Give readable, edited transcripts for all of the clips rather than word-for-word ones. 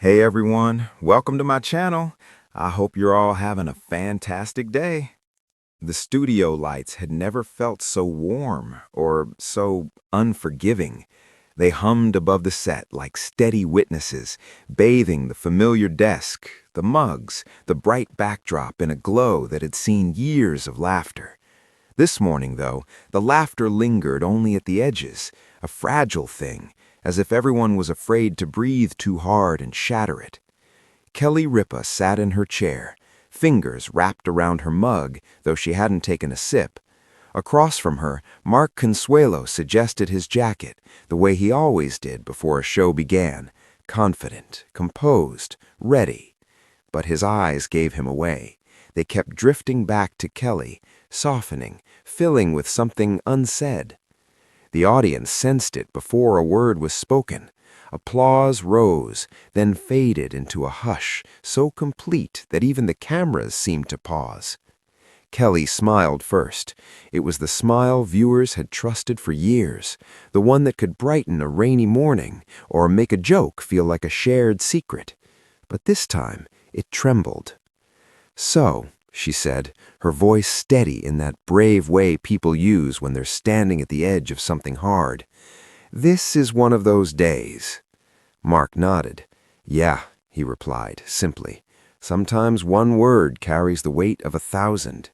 Hey everyone, welcome to my channel. I hope you're all having a fantastic day. The studio lights had never felt so warm or so unforgiving. They hummed above the set like steady witnesses, bathing the familiar desk, the mugs, the bright backdrop in a glow that had seen years of laughter. This morning, though, the laughter lingered only at the edges, a fragile thing, as if everyone was afraid to breathe too hard and shatter it. Kelly Ripa sat in her chair, fingers wrapped around her mug, though she hadn't taken a sip. Across from her, Mark Consuelos adjusted his jacket, the way he always did before a show began, confident, composed, ready. But his eyes gave him away. They kept drifting back to Kelly, softening, filling with something unsaid. The audience sensed it before a word was spoken. Applause rose, then faded into a hush so complete that even the cameras seemed to pause. Kelly smiled first. It was the smile viewers had trusted for years, the one that could brighten a rainy morning or make a joke feel like a shared secret. But this time, it trembled. "So," she said, her voice steady in that brave way people use when they're standing at the edge of something hard. "This is one of those days." Mark nodded. "Yeah," he replied, simply. "Sometimes one word carries the weight of 1,000.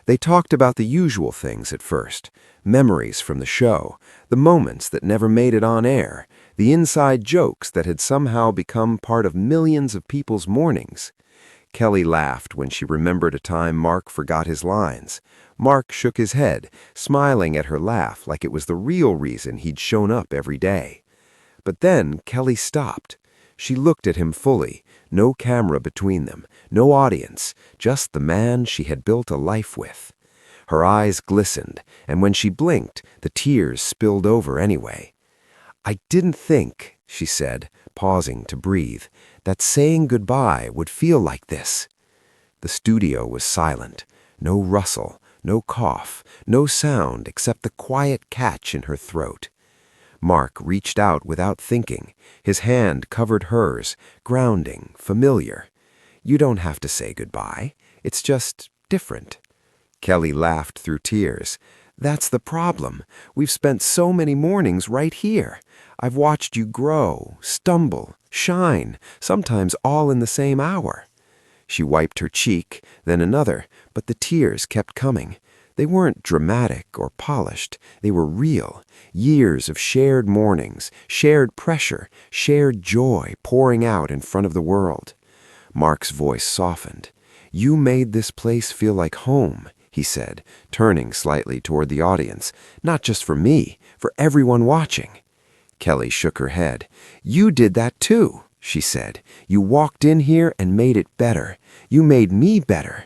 They talked about the usual things at first, memories from the show, the moments that never made it on air, the inside jokes that had somehow become part of millions of people's mornings. Kelly laughed when she remembered a time Mark forgot his lines. Mark shook his head, smiling at her laugh like it was the real reason he'd shown up every day. But then Kelly stopped. She looked at him fully, no camera between them, no audience, just the man she had built a life with. Her eyes glistened, and when she blinked, the tears spilled over anyway. "I didn't think," she said, pausing to breathe, "that saying goodbye would feel like this." The studio was silent. No rustle, no cough, no sound except the quiet catch in her throat. Mark reached out without thinking. His hand covered hers, grounding, familiar. "You don't have to say goodbye. It's just different." Kelly laughed through tears. "That's the problem. We've spent so many mornings right here. I've watched you grow, stumble, shine, sometimes all in the same hour." She wiped her cheek, then another, but the tears kept coming. They weren't dramatic or polished. They were real. Years of shared mornings, shared pressure, shared joy pouring out in front of the world. Mark's voice softened. "You made this place feel like home," he said, turning slightly toward the audience. "Not just for me, for everyone watching." Kelly shook her head. "You did that too," she said. "You walked in here and made it better. You made me better."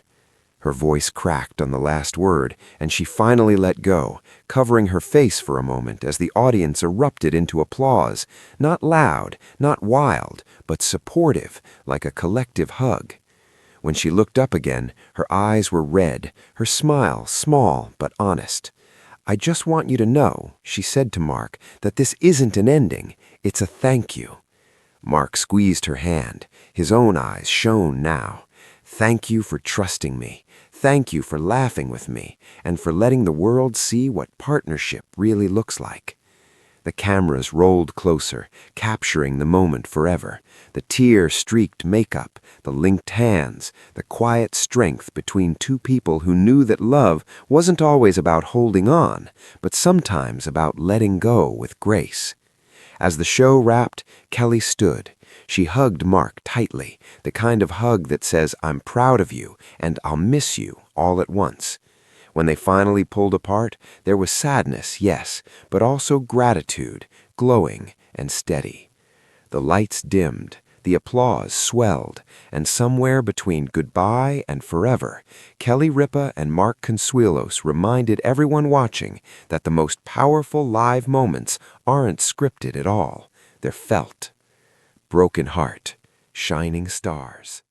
Her voice cracked on the last word, and she finally let go, covering her face for a moment as the audience erupted into applause, not loud, not wild, but supportive, like a collective hug. When she looked up again, her eyes were red, her smile small but honest. "I just want you to know," she said to Mark, "that this isn't an ending. It's a thank you." Mark squeezed her hand. His own eyes shone now. "Thank you for trusting me. Thank you for laughing with me, and for letting the world see what partnership really looks like." The cameras rolled closer, capturing the moment forever. The tear-streaked makeup, the linked hands, the quiet strength between two people who knew that love wasn't always about holding on, but sometimes about letting go with grace. As the show wrapped, Kelly stood. She hugged Mark tightly, the kind of hug that says, "I'm proud of you, and I'll miss you," all at once. When they finally pulled apart, there was sadness, yes, but also gratitude, glowing and steady. The lights dimmed, the applause swelled, and somewhere between goodbye and forever, Kelly Ripa and Mark Consuelos reminded everyone watching that the most powerful live moments aren't scripted at all. They're felt. Broken heart, shining stars.